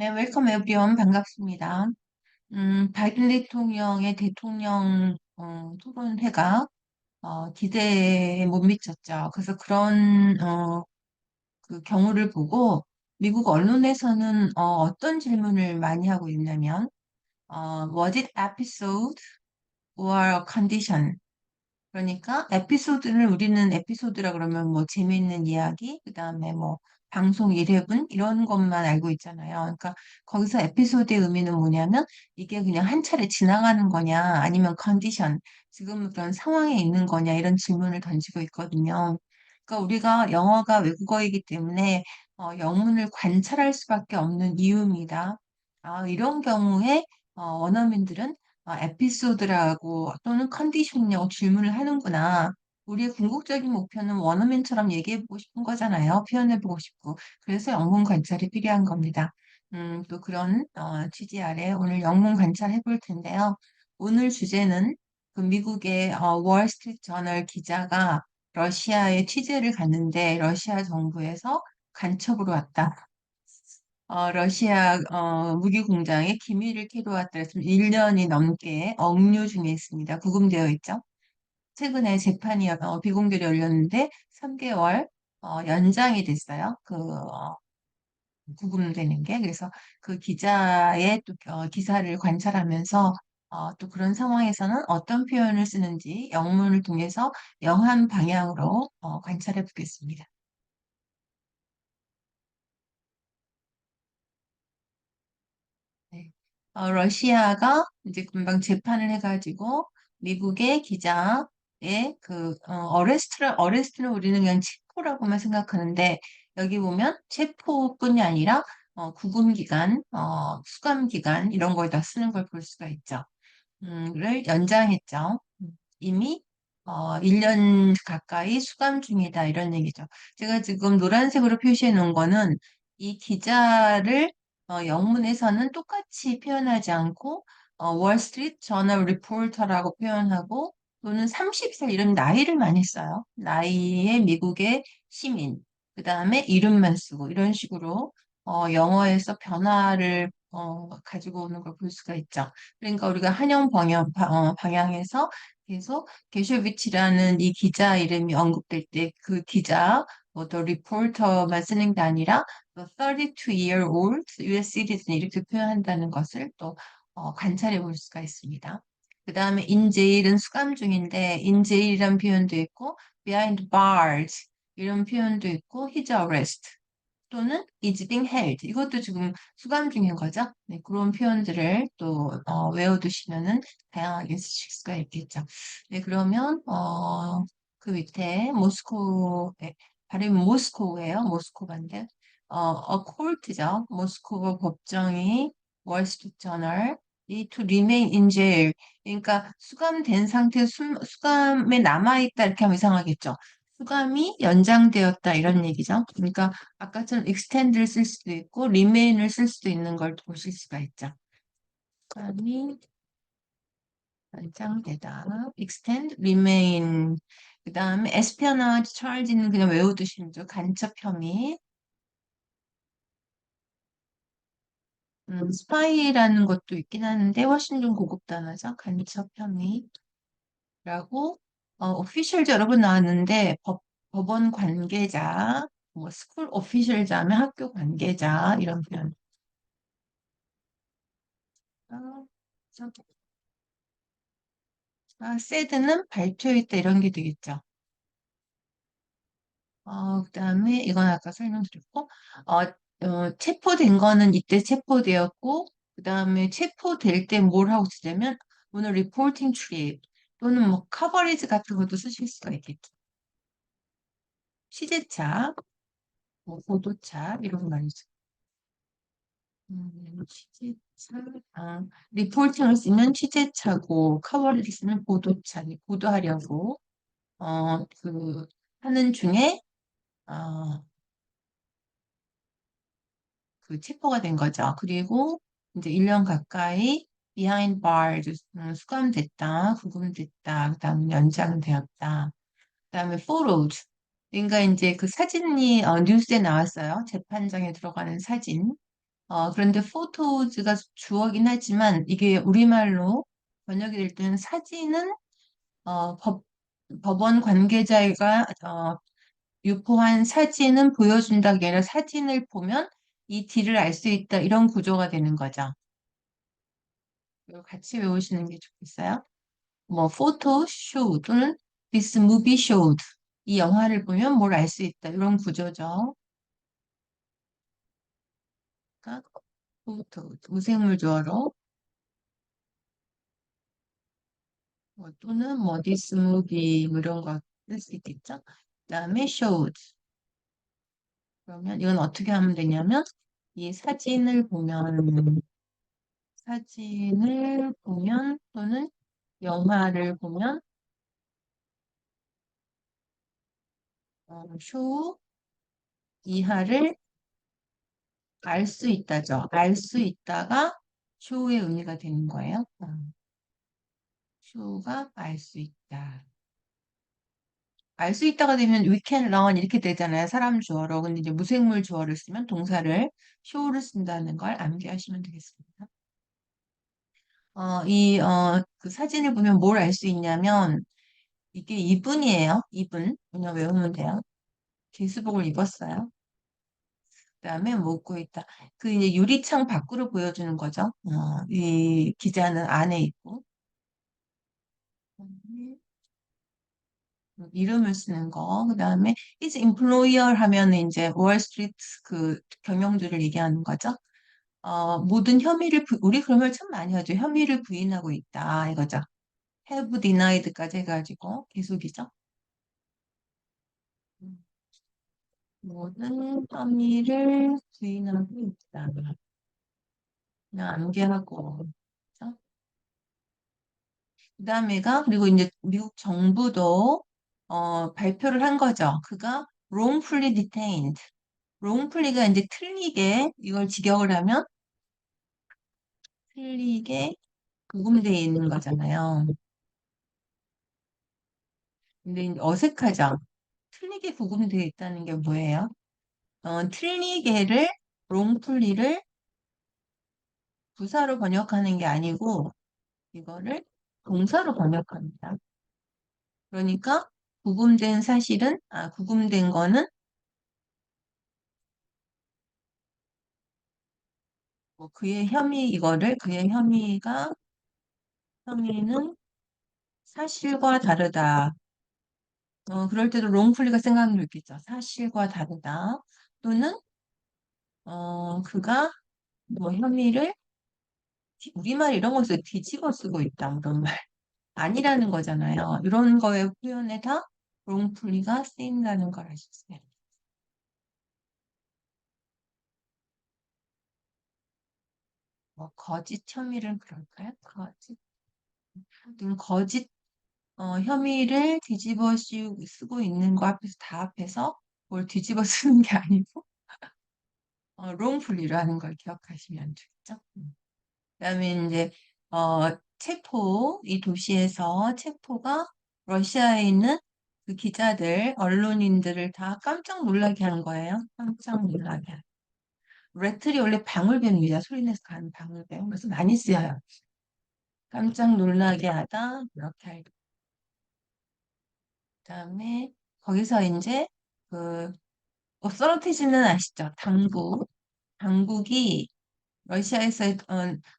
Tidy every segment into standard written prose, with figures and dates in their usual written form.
네, 웰컴 에브리원 반갑습니다. 바이든 대통령의 대통령 토론회가 기대에 못 미쳤죠. 그래서 그런 그 경우를 보고 미국 언론에서는 어떤 질문을 많이 하고 있냐면 Was it episode or condition? 그러니까 에피소드를 우리는 에피소드라 그러면 뭐 재미있는 이야기, 그다음에 뭐 방송 1회분 이런 것만 알고 있잖아요. 그러니까 거기서 에피소드의 의미는 뭐냐면 이게 그냥 한 차례 지나가는 거냐 아니면 컨디션, 지금 그런 상황에 있는 거냐 이런 질문을 던지고 있거든요. 그러니까 우리가 영어가 외국어이기 때문에 영문을 관찰할 수밖에 없는 이유입니다. 이런 경우에 원어민들은 에피소드라고 또는 컨디션이냐고 질문을 하는구나. 우리의 궁극적인 목표는 원어민처럼 얘기해보고 싶은 거잖아요. 표현해보고 싶고. 그래서 영문 관찰이 필요한 겁니다. 또 그런 취지 아래 오늘 영문 관찰 해볼 텐데요. 오늘 주제는 그 미국의 월스트리트 저널 기자가 러시아에 취재를 갔는데 러시아 정부에서 간첩으로 왔다. 러시아 무기 공장에 기밀을 캐로왔다 해서 1년이 넘게 억류 중에 있습니다. 구금되어 있죠. 최근에 재판이 비공개로 열렸는데 3개월 연장이 됐어요. 구금되는 게. 그래서 그 기자의 또 기사를 관찰하면서 또 그런 상황에서는 어떤 표현을 쓰는지 영문을 통해서 영한 방향으로 관찰해 보겠습니다. 네. 러시아가 이제 금방 재판을 해가지고 미국의 기자의 어레스트는 우리는 그냥 체포라고만 생각하는데 여기 보면 체포뿐이 아니라 구금기간, 수감기간 이런 거에다 쓰는 걸 볼 수가 있죠. 를 연장했죠. 이미 1년 가까이 수감 중이다 이런 얘기죠. 제가 지금 노란색으로 표시해 놓은 거는 이 기자를 영문에서는 똑같이 표현하지 않고 월스트리트 저널 리포터라고 표현하고 또는 30살 이런 나이를 많이 써요. 나이의 미국의 시민. 그 다음에 이름만 쓰고 이런 식으로 영어에서 변화를 가지고 오는 걸 볼 수가 있죠. 그러니까 우리가 한영 방향에서 계속 게쇼비치라는 이 기자 이름이 언급될 때 그 기자, 또 리포터만 쓰는 게 아니라 또 32-year old US citizen 이렇게 표현한다는 것을 또 관찰해 볼 수가 있습니다. 그 다음에 in jail은 수감 중인데 in jail이라는 표현도 있고 behind bars 이런 표현도 있고 his arrest 또는 is being held. 이것도 지금 수감 중인 거죠. 네, 그런 표현들을 또 외워두시면은 다양하게 쓰실 수가 있겠죠. 네, 그러면 그 밑에 네, 발음이 모스코우예요. 모스코바인데 a court죠. 모스코바 법정이 월스트리트 저널 이 to remain in jail. 그러니까 수감된 상태 수감에 남아있다 이렇게 하면 이상하겠죠. 수감이 연장되었다 이런 얘기죠. 그러니까 아까처럼 extend를 쓸 수도 있고 remain을 쓸 수도 있는 걸 보실 수가 있죠. 수감이 연장되다. extend, remain. 그 다음에 espionage charge는 그냥 외워두시면 죠. 간첩 혐의. 스파이라는 것도 있긴 하는데 훨씬 좀 고급 단어죠. 간첩 혐의라고 오피셜 여러 번 나왔는데 법원 관계자, 뭐 스쿨 오피셜자 하면 학교 관계자 이런 표현. 아, 새드는 발표했다 이런 게 되겠죠. 그다음에 이건 아까 설명드렸고, 체포된 거는 이때 체포되었고, 그다음에 체포될 때 뭘 하고 쓰냐면 오늘 리포팅 출입 또는 뭐 커버리지 같은 것도 쓰실 수가 있겠죠. 취재차, 뭐 보도차 이런 거 많이 쓰. 취재차, 리포팅을 쓰면 취재차고 커버리지 쓰면 보도차, 보도하려고 하는 중에 어, 그 체포가 된 거죠. 그리고 이제 1년 가까이 behind bars 수감됐다, 구금됐다, 그다음에 연장되었다. 그다음에 followed. 그러니까 이제 그 사진이 뉴스에 나왔어요. 재판장에 들어가는 사진. 그런데 photos가 주어긴 하지만 이게 우리말로 번역이 될 때는 사진은 법원 관계자가 유포한 사진은 보여준다가 아니라 사진을 보면 이 뒤를 알 수 있다. 이런 구조가 되는 거죠. 이거 같이 외우시는 게 좋겠어요. 뭐 photo show 또는 this movie showed. 이 영화를 보면 뭘 알 수 있다. 이런 구조죠. 그러니까 photo, 무생물 주어로 또는 뭐 this movie 뭐 이런 거 쓸 수 있겠죠. 그다음에 showed. 그러면 이건 어떻게 하면 되냐면 이 사진을 보면 또는 영화를 보면 쇼 이하를 알 수 있다죠. 알 수 있다가 쇼의 의미가 되는 거예요. 쇼가 알 수 있다. 알 수 있다가 되면 we can learn 이렇게 되잖아요. 사람 주어로. 근데 이제 무생물 주어를 쓰면 동사를 show를 쓴다는 걸 암기하시면 되겠습니다. 그 사진을 보면 뭘 알 수 있냐면 이게 이분이에요. 이분. 그냥 외우면 돼요. 기수복을 입었어요. 그다음에 먹고 있다. 그 이제 유리창 밖으로 보여주는 거죠. 이 기자는 안에 있고 이름을 쓰는 거. 그다음에 is employer 하면 이제 월스트리트 그 경영주를 얘기하는 거죠. 모든 우리 그런 말 참 많이 하죠. 혐의를 부인하고 있다 이거죠. have denied까지 해가지고 계속이죠. 음, 모든 혐의를 부인하고 있다. 그냥 암기하고. 그죠? 그다음에가 그리고 이제 미국 정부도 발표를 한 거죠. 그가 wrongfully detained. wrongfully가 이제 틀리게 이걸 직역을 하면 틀리게 구금되어 있는 거잖아요. 근데 이제 어색하죠. 틀리게 구금되어 있다는 게 뭐예요? 틀리게를 wrongfully를 부사로 번역하는 게 아니고 이거를 동사로 번역합니다. 그러니까 구금된 거는 뭐 그의 혐의는 사실과 다르다. 그럴 때도 롱플리가 생각이 들겠죠. 사실과 다르다. 또는, 그가 뭐 우리말 이런 거에서 뒤집어 쓰고 있다. 뭐 이런 말. 아니라는 거잖아요. 이런 거의 표현에 다 롱플리가 쓰인다는 걸 아셨어요. 뭐, 거짓 혐의를 그럴까요? 거짓 혐의를 쓰고 있는 거 앞에서 다 앞에서 뭘 뒤집어 쓰는 게 아니고 롱풀리라는 걸 기억하시면 되겠죠. 그다음에 이제 이 도시에서 체포가 러시아에 있는 그 언론인들을 다 깜짝 놀라게 한 거예요. 깜짝 놀라게. 레틀이 원래 방울뱀입니다. 소리내서 가는 방울뱀. 그래서 많이 쓰여요. 깜짝 놀라게 하다 이렇게 할 그다음에 거기서 이제 그 오서로티지는 아시죠? 당국이 러시아에서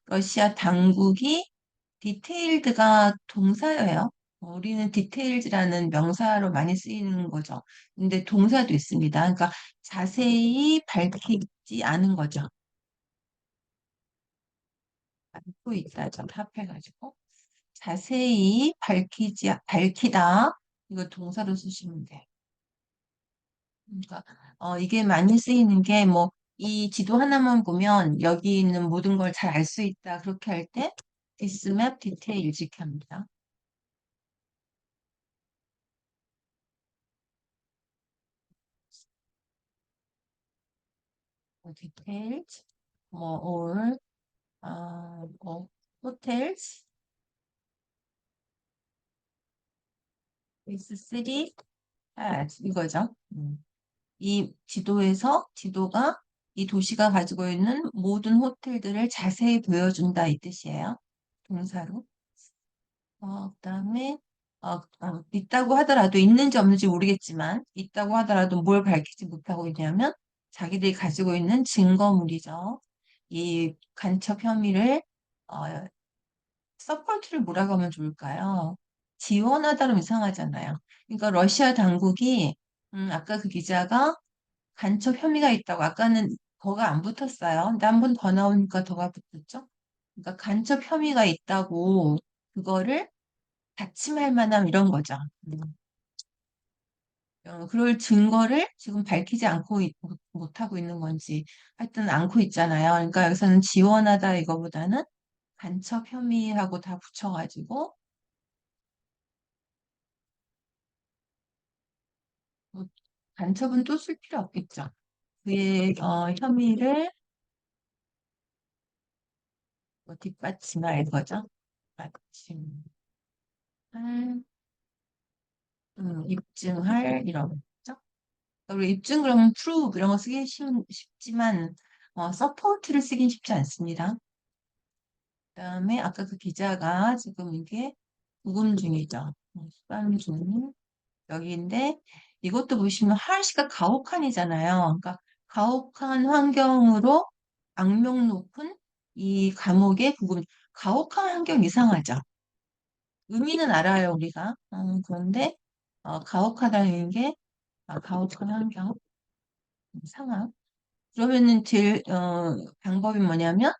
러시아 당국이 디테일드가 동사예요. 우리는 디테일즈라는 명사로 많이 쓰이는 거죠. 근데 동사도 있습니다. 그러니까 자세히 밝히지 않은 거죠. 알고 있다죠. 합해가지고 자세히 밝히다 이거 동사로 쓰시면 돼요. 그러니까 이게 많이 쓰이는 게 뭐 이 지도 하나만 보면 여기 있는 모든 걸 잘 알 수 있다. 그렇게 할 때 this map details 이렇게 합니다. details 뭐 or 뭐 hotels this city has 이거죠. 이 지도가 이 도시가 가지고 있는 모든 호텔들을 자세히 보여준다 이 뜻이에요. 동사로. 그다음에 있다고 하더라도 있는지 없는지 모르겠지만 있다고 하더라도 뭘 밝히지 못하고 있냐면 자기들이 가지고 있는 증거물이죠. 이 간첩 혐의를 어, 서포트를 뭐라고 하면 좋을까요? 지원하다로 이상하잖아요. 그러니까 러시아 당국이 아까 그 기자가 간첩 혐의가 있다고 아까는 더가 안 붙었어요. 근데 한 번 더 나오니까 더가 붙었죠. 그러니까 간첩 혐의가 있다고 그거를 받침할 만한 이런 거죠. 그럴 증거를 지금 밝히지 않고 못하고 있는 건지 하여튼 않고 있잖아요. 그러니까 여기서는 지원하다 이거보다는 간첩 혐의하고 다 붙여가지고 뭐 간첩은 또 쓸 필요 없겠죠. 그의 혐의를 뭐 뒷받침할 거죠. 받침할, 입증할 이런 거죠. 우리 입증 그러면 prove 이런 거 쓰기 쉽지만 support를 쓰긴 쉽지 않습니다. 그다음에 아까 그 기자가 지금 이게 구금 중이죠. 수감 중 여기인데 이것도 보시면 하르시가 가혹한이잖아요. 그러니까 가혹한 환경으로 악명 높은 이 감옥의 구금. 가혹한 환경 이상하죠. 의미는 알아요 우리가. 그런데 가혹하다는 게 가혹한 환경 상황. 그러면은 제일 방법이 뭐냐면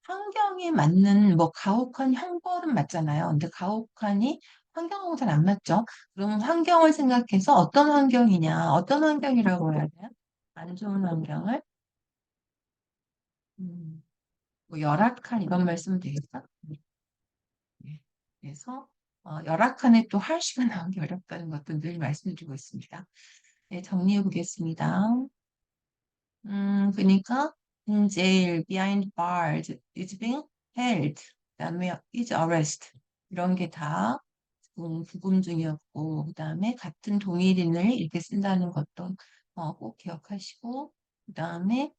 환경에 맞는 뭐 가혹한 형벌은 맞잖아요. 근데 가혹한이 환경하고 잘 안 맞죠. 그럼 환경을 생각해서 어떤 환경이냐, 어떤 환경이라고 해야 돼요? 안 좋은 환경을 음, 뭐 열악한 이런 말씀 되겠다. 네. 그래서 열악한에 또 할시가 나오기 어렵다는 것도 늘 말씀드리고 있습니다. 네, 정리해 보겠습니다. 그러니까 in jail, behind bars, is being held, 그다음에 is arrest 이런 게 다 부금 중이었고 그다음에 같은 동일인을 이렇게 쓴다는 것도 꼭 기억하시고 그다음에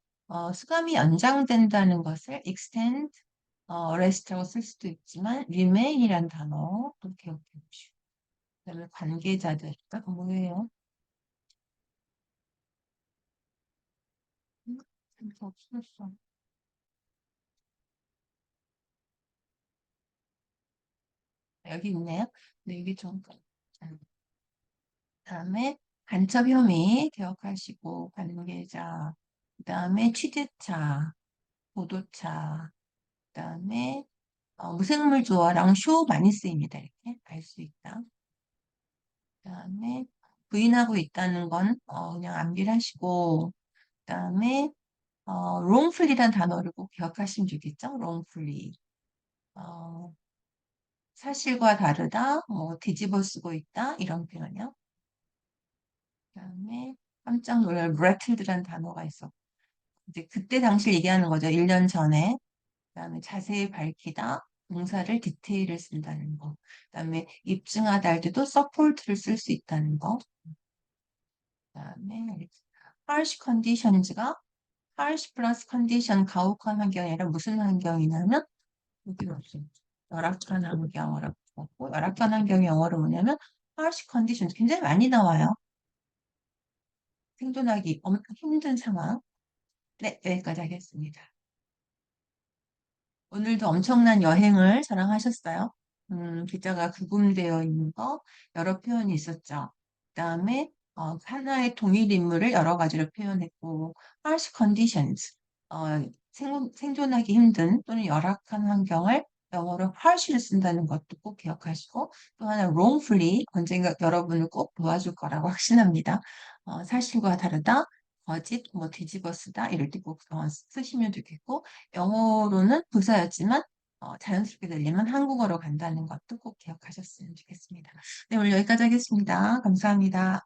수감이 연장된다는 것을 extend, arrest라고 쓸 수도 있지만 remain이란 단어 또 기억해 주시고 그다음에 관계자들 딱 뭐예요? 재밌어 없었어. 여기 있네요. 네, 여기 좀 그다음에 간첩 혐의 기억하시고 관계자 그다음에 취재차 보도차 그다음에 무생물 조어랑 쇼 많이 쓰입니다. 이렇게 알 수 있다. 그다음에 부인하고 있다는 건 그냥 암기하시고 그다음에 wrongfully란 단어를 꼭 기억하시면 좋겠죠. wrongfully 사실과 다르다, 뭐 뒤집어 쓰고 있다 이런 표현이요. 그다음에 깜짝 놀랄 rattled란 단어가 있어. 이제 그때 당시 얘기하는 거죠. 1년 전에. 그다음에 자세히 밝히다, 동사를 디테일을 쓴다는 거. 그다음에 입증하다 할 때도 support를 쓸 수 있다는 거. 그다음에 harsh conditions가 harsh 플러스 condition 가혹한 환경이 아니라 무슨 환경이냐면 여기 없어요. 열악한 환경이라고 하고 열악한 환경의 영어로 뭐냐면 harsh conditions 굉장히 많이 나와요. 생존하기 힘든 상황. 네, 여기까지 하겠습니다. 오늘도 엄청난 여행을 자랑하셨어요. 기자가 구금되어 있는 거 여러 표현이 있었죠. 그다음에 하나의 동일 인물을 여러 가지로 표현했고, harsh conditions, 생존하기 힘든 또는 열악한 환경을 영어로 harsh를 쓴다는 것도 꼭 기억하시고, 또 하나 wrongfully 언젠가 여러분을 꼭 도와줄 거라고 확신합니다. 사실과 다르다, 거짓, 뭐 뒤집어 쓰다 이럴 때 꼭 쓰시면 좋겠고, 영어로는 부사였지만 자연스럽게 들리면 한국어로 간다는 것도 꼭 기억하셨으면 좋겠습니다. 네, 오늘 여기까지 하겠습니다. 감사합니다.